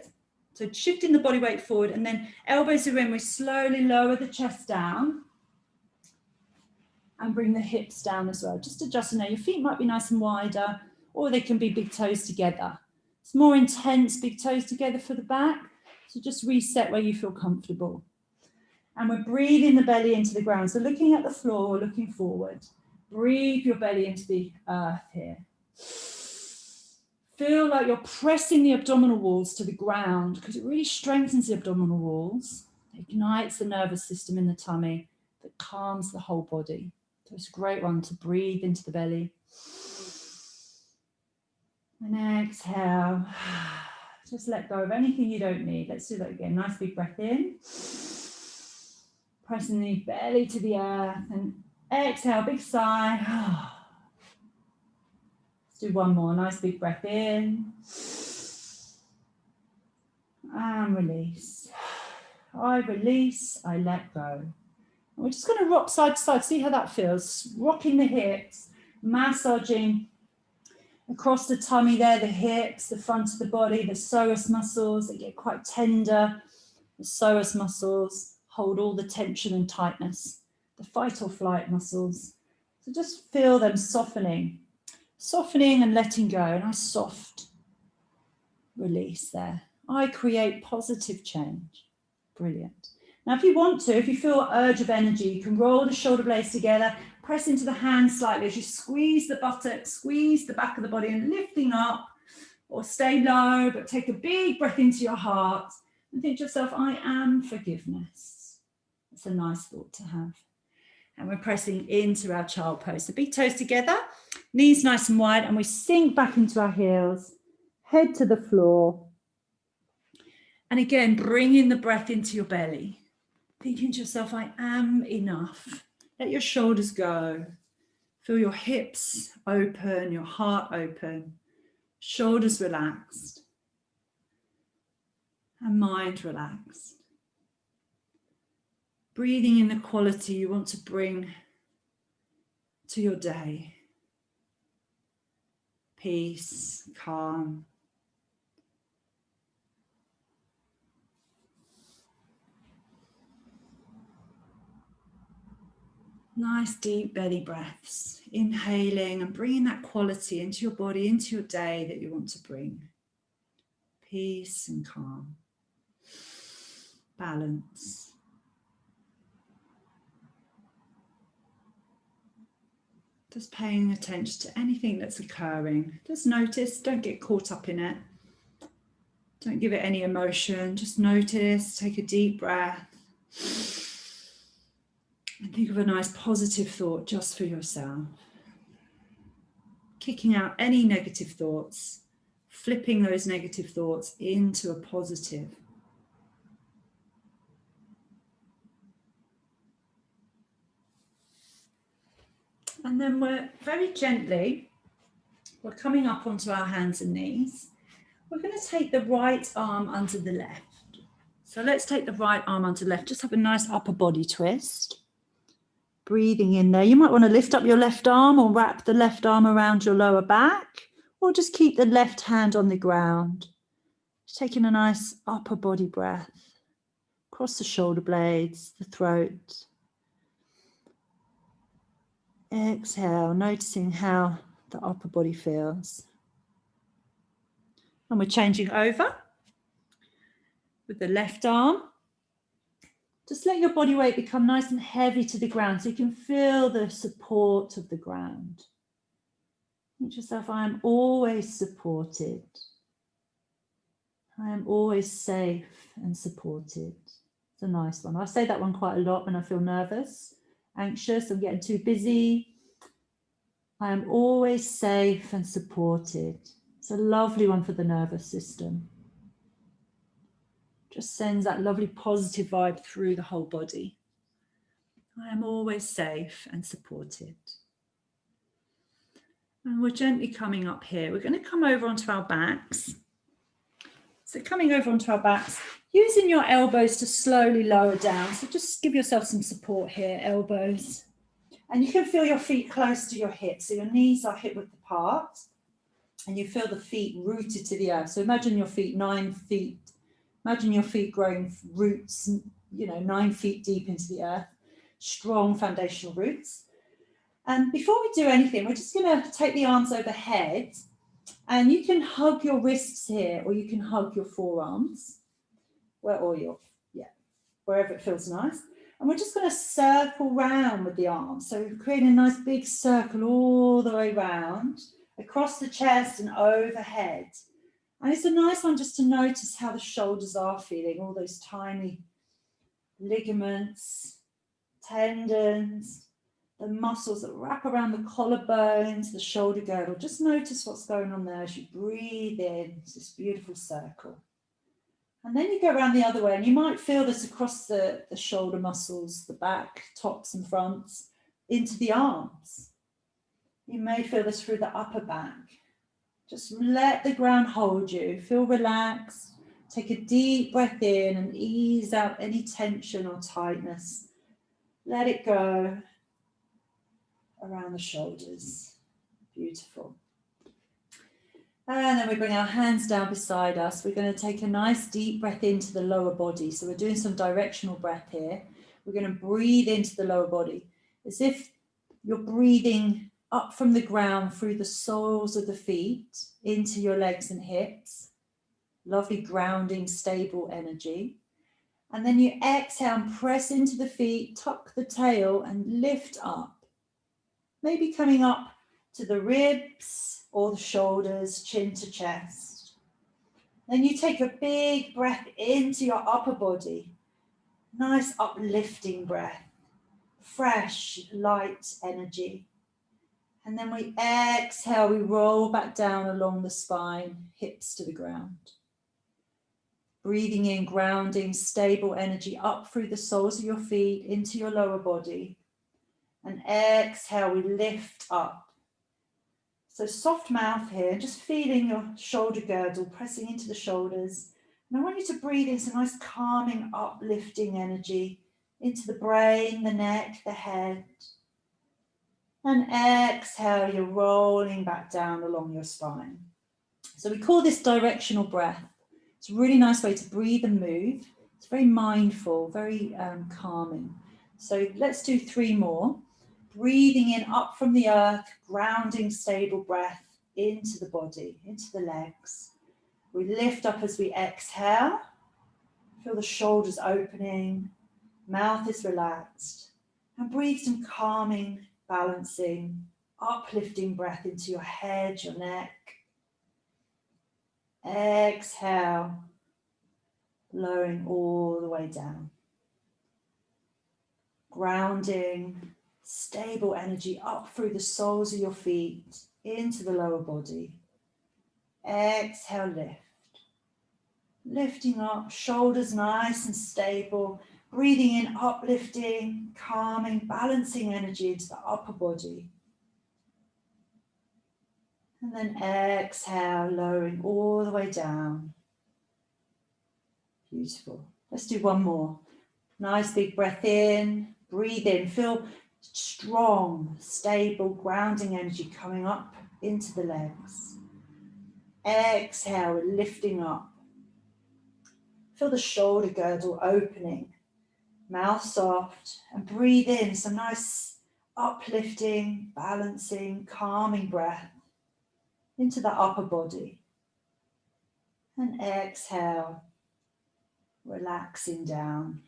So shifting the body weight forward and then elbows are in. We slowly lower the chest down and bring the hips down as well. Just adjusting there. Your feet might be nice and wider or they can be big toes together. It's more intense, big toes together for the back. So just reset where you feel comfortable. And we're breathing the belly into the ground. So looking at the floor, looking forward. Breathe your belly into the earth here. Feel like you're pressing the abdominal walls to the ground because it really strengthens the abdominal walls, ignites the nervous system in the tummy, that calms the whole body. So it's a great one to breathe into the belly. And exhale. Just let go of anything you don't need. Let's do that again. Nice big breath in. Pressing the belly to the earth. And exhale, big sigh. Let's do one more. Nice big breath in. And release. I release, I let go. And we're just going to rock side to side. See how that feels. Rocking the hips, massaging across the tummy there, the hips, the front of the body, the psoas muscles, they get quite tender. The psoas muscles hold all the tension and tightness. The fight or flight muscles. So just feel them softening. Softening and letting go. A nice soft release there. I create positive change. Brilliant. Now, if you want to, if you feel an urge of energy, you can roll the shoulder blades together, press into the hands slightly as you squeeze the buttocks, squeeze the back of the body and lifting up, or stay low, but take a big breath into your heart and think to yourself, I am forgiveness. It's a nice thought to have. And we're pressing into our child pose. The big toes together, knees nice and wide, and we sink back into our heels, head to the floor. And again, bringing the breath into your belly. Thinking to yourself, I am enough. Let your shoulders go. Feel your hips open, your heart open, shoulders relaxed, and mind relaxed. Breathing in the quality you want to bring to your day. Peace, calm. Nice deep belly breaths, inhaling and bringing that quality into your body, into your day that you want to bring. Peace and calm, balance. Just paying attention to anything that's occurring. Just notice, don't get caught up in it. Don't give it any emotion, just notice, take a deep breath. And think of a nice positive thought just for yourself. Kicking out any negative thoughts, flipping those negative thoughts into a positive. And then we're very gently, we're coming up onto our hands and knees. We're going to take the right arm under the left. So let's take the right arm under the left. Just have a nice upper body twist. Breathing in there. You might want to lift up your left arm or wrap the left arm around your lower back, or just keep the left hand on the ground. Just taking a nice upper body breath across the shoulder blades, the throat. Exhale, noticing how the upper body feels. And we're changing over with the left arm. Just let your body weight become nice and heavy to the ground so you can feel the support of the ground. Think to yourself, I am always supported. I am always safe and supported. It's a nice one. I say that one quite a lot when I feel nervous, anxious, I'm getting too busy. I am always safe and supported. It's a lovely one for the nervous system. Just sends that lovely positive vibe through the whole body. I am always safe and supported. And we're gently coming up here. We're going to come over onto our backs. So coming over onto our backs, using your elbows to slowly lower down. So just give yourself some support here, elbows. And you can feel your feet close to your hips. So your knees are hip width apart. And you feel the feet rooted to the earth. So imagine your feet 9 feet. Imagine your feet growing roots, 9 feet deep into the earth. Strong foundational roots. And before we do anything, we're just going to take the arms overhead. And you can hug your wrists here, or you can hug your forearms, wherever it feels nice. And we're just going to circle round with the arms. So we're creating a nice big circle all the way round. across the chest and overhead. And it's a nice one just to notice how the shoulders are feeling, all those tiny ligaments, tendons, the muscles that wrap around the collarbones, the shoulder girdle. Just notice what's going on there as you breathe in. It's this beautiful circle. And then you go around the other way, and you might feel this across the shoulder muscles, the back, tops and fronts, into the arms. You may feel this through the upper back. Just let the ground hold you. Feel relaxed. Take a deep breath in and ease out any tension or tightness. Let it go around the shoulders. Beautiful. And then we bring our hands down beside us. We're going to take a nice deep breath into the lower body. So we're doing some directional breath here. We're going to breathe into the lower body as if you're breathing up from the ground through the soles of the feet into your legs and hips. Lovely grounding, stable energy. And then you exhale and press into the feet, tuck the tail and lift up. Maybe coming up to the ribs or the shoulders, chin to chest. Then you take a big breath into your upper body. Nice uplifting breath, fresh, light energy. And then we exhale, we roll back down along the spine, hips to the ground. Breathing in, grounding, stable energy up through the soles of your feet into your lower body. And exhale, we lift up. So soft mouth here, just feeling your shoulder girdle pressing into the shoulders. And I want you to breathe in some nice calming, uplifting energy into the brain, the neck, the head. And exhale, you're rolling back down along your spine. So we call this directional breath. It's a really nice way to breathe and move. It's very mindful, very calming. So let's do 3 more. Breathing in up from the earth, grounding, stable breath into the body, into the legs. We lift up as we exhale. Feel the shoulders opening, mouth is relaxed. And breathe some calming, balancing, uplifting breath into your head, your neck. Exhale, lowering all the way down. Grounding, stable energy up through the soles of your feet into the lower body. Exhale, lift. Lifting up, shoulders nice and stable. Breathing in, uplifting, calming, balancing energy into the upper body. And then exhale, lowering all the way down. Beautiful. Let's do 1 more. Nice big breath in, breathe in, feel strong, stable, grounding energy coming up into the legs. Exhale, lifting up. Feel the shoulder girdle opening, mouth soft, and breathe in some nice uplifting, balancing, calming breath into the upper body. And exhale, relaxing down.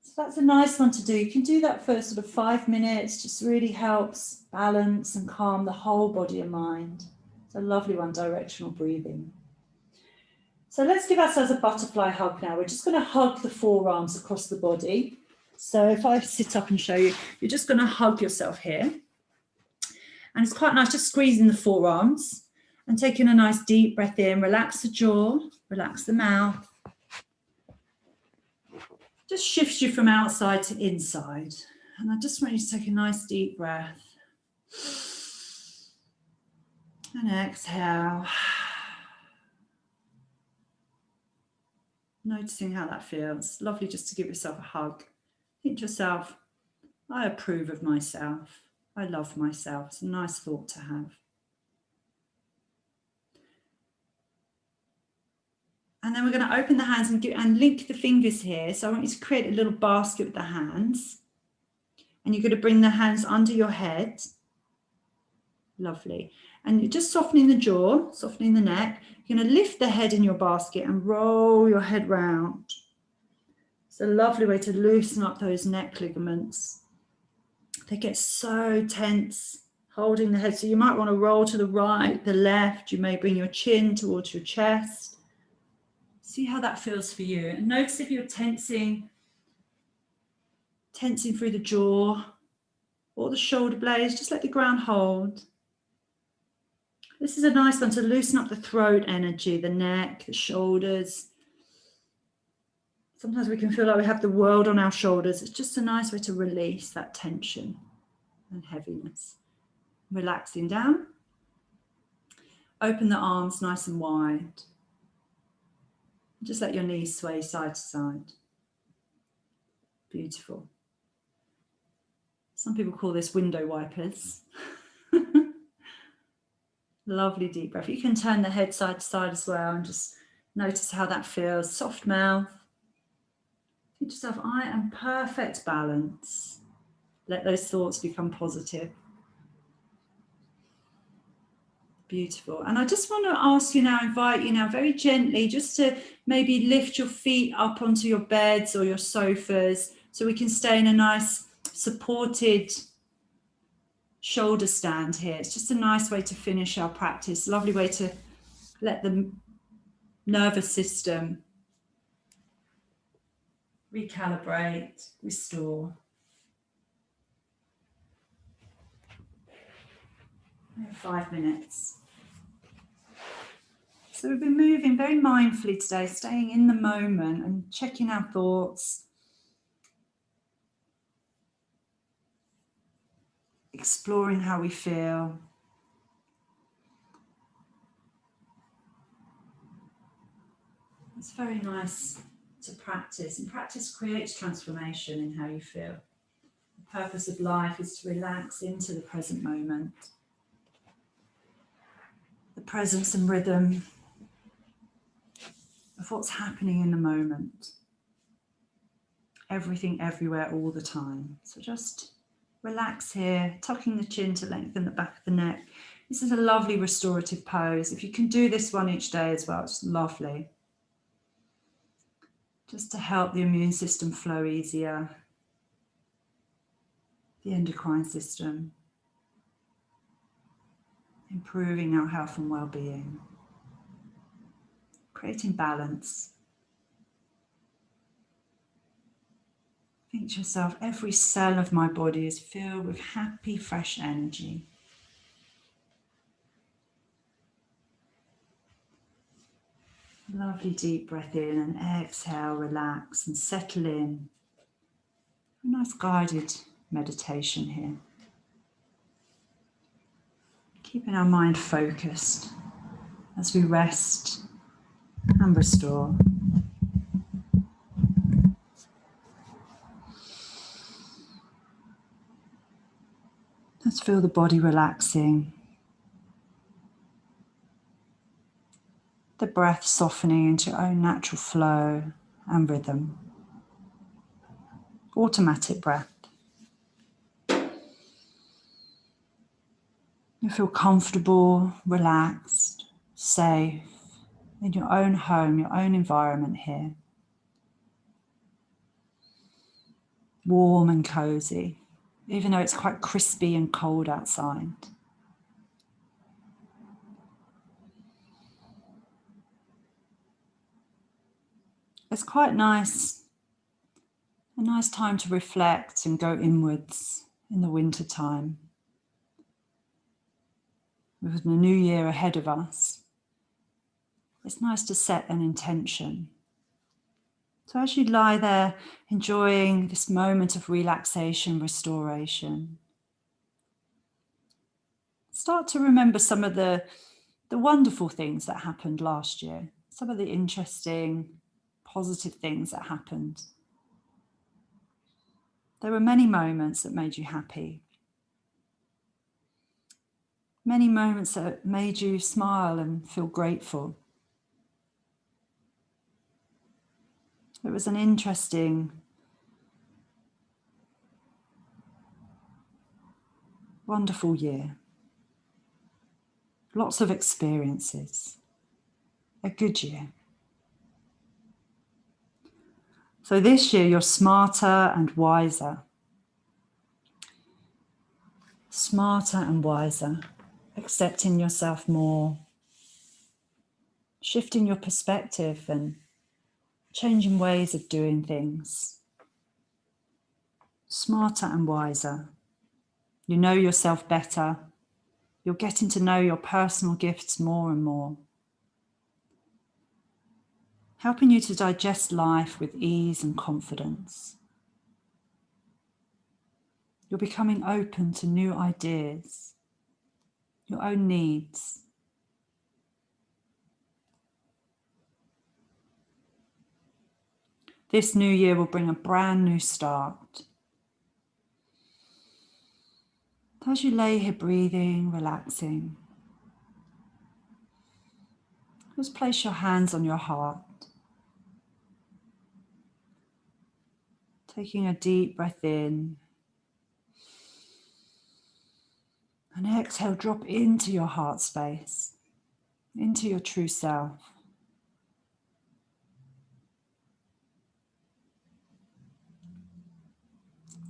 So that's a nice one to do. You can do that for sort of 5 minutes, just really helps balance and calm the whole body and mind. It's a lovely one, directional breathing. So let's give ourselves a butterfly hug now. We're just going to hug the forearms across the body. So if I sit up and show you, you're just going to hug yourself here. And it's quite nice, just squeezing the forearms and taking a nice deep breath in. Relax the jaw, relax the mouth. Just shifts you from outside to inside. And I just want you to take a nice deep breath. And exhale. Noticing how that feels. Lovely just to give yourself a hug. Think to yourself, I approve of myself. I love myself. It's a nice thought to have. And then we're going to open the hands and link the fingers here. So I want you to create a little basket with the hands. And you're going to bring the hands under your head. Lovely. And you're just softening the jaw, softening the neck. You're going to lift the head in your basket and roll your head round. It's a lovely way to loosen up those neck ligaments. They get so tense, holding the head. So you might want to roll to the right, the left. You may bring your chin towards your chest. See how that feels for you. And notice if you're tensing through the jaw or the shoulder blades, just let the ground hold. This is a nice one to loosen up the throat energy, the neck, the shoulders. Sometimes we can feel like we have the world on our shoulders. It's just a nice way to release that tension and heaviness. Relaxing down. Open the arms nice and wide. Just let your knees sway side to side. Beautiful. Some people call this window wipers. Lovely deep breath. You can turn the head side to side as well and just notice how that feels. Soft mouth. Think to yourself, I am perfect balance. Let those thoughts become positive. Beautiful. And I just want to ask you now, invite you now very gently just to maybe lift your feet up onto your beds or your sofas so we can stay in a nice supported shoulder stand here. It's just a nice way to finish our practice. Lovely way to let the nervous system recalibrate, restore. 5 minutes. So we've been moving very mindfully today, staying in the moment and checking our thoughts, exploring how we feel. It's very nice to practice, and practice creates transformation in how you feel. The purpose of life is to relax into the present moment, the presence and rhythm of what's happening in the moment. Everything, everywhere, all the time. So just relax here, tucking the chin to lengthen the back of the neck. This is a lovely restorative pose. If you can do this one each day as well, it's lovely. Just to help the immune system flow easier, the endocrine system, improving our health and well-being, creating balance. Think to yourself, every cell of my body is filled with happy, fresh energy. Lovely deep breath in and exhale, relax and settle in. A nice guided meditation here. Keeping our mind focused as we rest and restore. Let's feel the body relaxing. The breath softening into your own natural flow and rhythm. Automatic breath. You feel comfortable, relaxed, safe in your own home, your own environment here. Warm and cozy, even though it's quite crispy and cold outside. It's quite nice, a nice time to reflect and go inwards in the winter time. With the new year ahead of us, it's nice to set an intention. So as you lie there enjoying this moment of relaxation, restoration, start to remember some of the wonderful things that happened last year, some of the interesting, positive things that happened. There were many moments that made you happy. Many moments that made you smile and feel grateful. It was an interesting, wonderful year. Lots of experiences. A good year. So this year you're smarter and wiser. smarter and wiser, accepting yourself more, shifting your perspective and changing ways of doing things. Smarter and wiser. You know yourself better. You're getting to know your personal gifts more and more, helping you to digest life with ease and confidence. You're becoming open to new ideas, your own needs. This new year will bring a brand new start. As you lay here breathing, relaxing, just place your hands on your heart. Taking a deep breath in. And exhale, drop into your heart space, into your true self.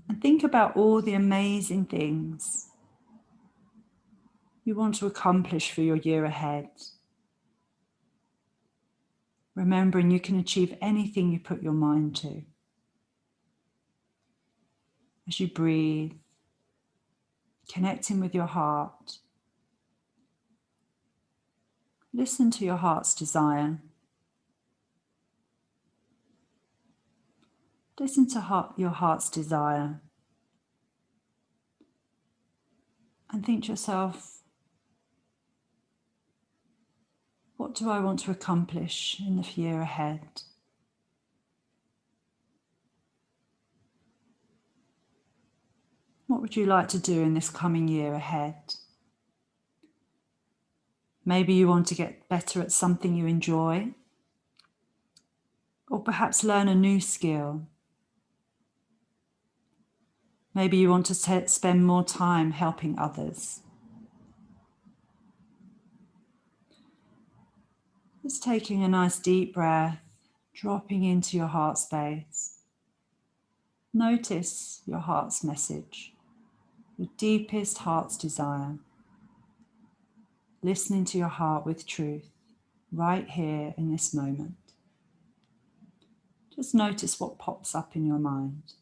And think about all the amazing things you want to accomplish for your year ahead. Remembering you can achieve anything you put your mind to. As you breathe, connecting with your heart, listen to your heart's desire. Listen to your heart's desire. And think to yourself, what do I want to accomplish in the year ahead? What would you like to do in this coming year ahead? Maybe you want to get better at something you enjoy, or perhaps learn a new skill. Maybe you want to spend more time helping others. Just taking a nice deep breath, dropping into your heart space. Notice your heart's message, your deepest heart's desire. Listening to your heart with truth, right here in this moment. Just notice what pops up in your mind.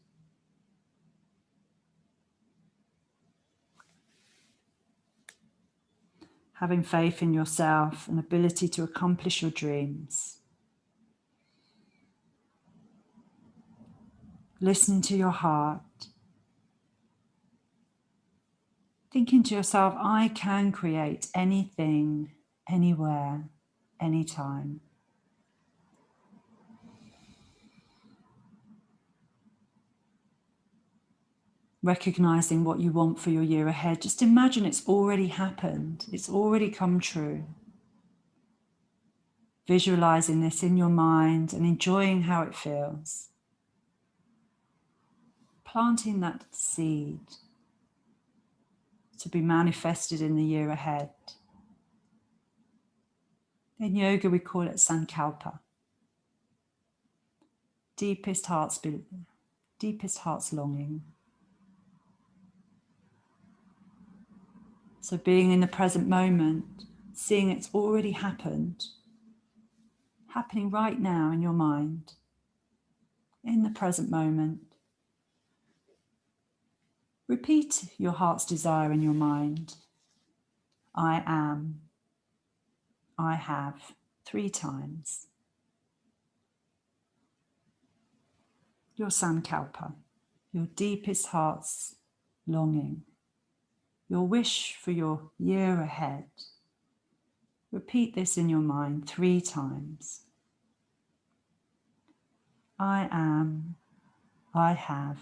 Having faith in yourself and ability to accomplish your dreams. Listening to your heart. Thinking to yourself, I can create anything, anywhere, anytime. Recognizing what you want for your year ahead. Just imagine it's already happened. It's already come true. Visualizing this in your mind and enjoying how it feels. Planting that seed to be manifested in the year ahead. In yoga, we call it sankalpa. Deepest heart's longing. So being in the present moment, seeing it's already happened, happening right now in your mind, in the present moment. Repeat your heart's desire in your mind. I am, I have, 3 times. Your sankalpa, your deepest heart's longing, your wish for your year ahead. Repeat this in your mind 3 times. I am, I have.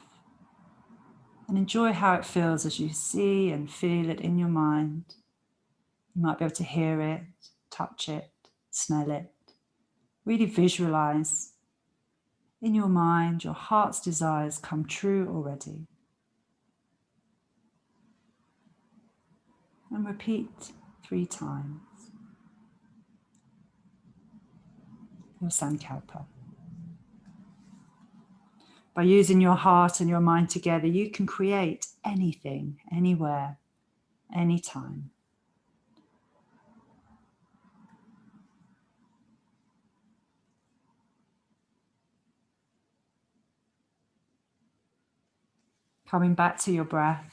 And enjoy how it feels as you see and feel it in your mind. You might be able to hear it, touch it, smell it. Really visualize in your mind your heart's desires come true already. And repeat 3 times. Your sankalpa. By using your heart and your mind together, you can create anything, anywhere, anytime. Coming back to your breath.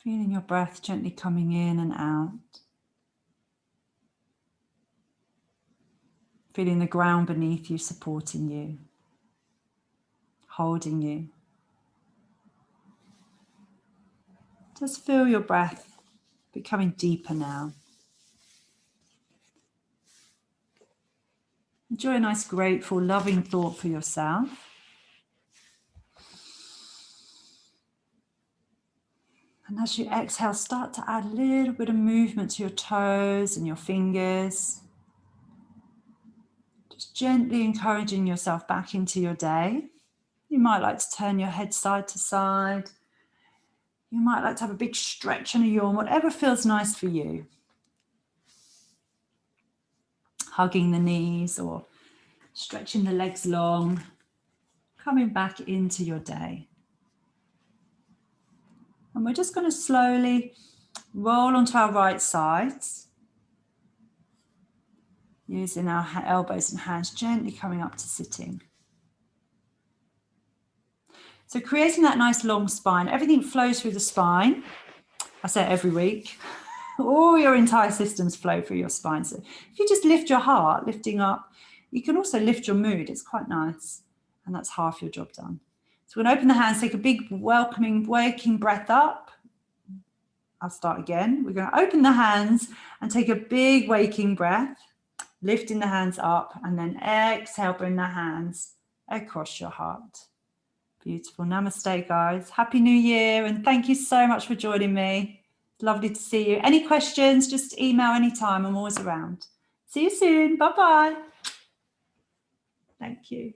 Feeling your breath gently coming in and out. Feeling the ground beneath you supporting you, holding you. Just feel your breath becoming deeper now. Enjoy a nice, grateful, loving thought for yourself. And as you exhale, start to add a little bit of movement to your toes and your fingers. Just gently encouraging yourself back into your day. You might like to turn your head side to side. You might like to have a big stretch and a yawn, whatever feels nice for you. Hugging the knees or stretching the legs long. Coming back into your day. And we're just going to slowly roll onto our right sides. Using our elbows and hands gently coming up to sitting. So creating that nice long spine, everything flows through the spine. I say it every week. All your entire systems flow through your spine. So if you just lift your heart, lifting up, you can also lift your mood. It's quite nice. And that's half your job done. So we're going to open the hands, take a big welcoming, waking breath up. I'll start again. We're going to open the hands and take a big waking breath, lifting the hands up, and then exhale, bring the hands across your heart. Beautiful. Namaste, guys. Happy New Year, and thank you so much for joining me. Lovely to see you. Any questions, just email anytime. I'm always around. See you soon. Bye-bye. Thank you.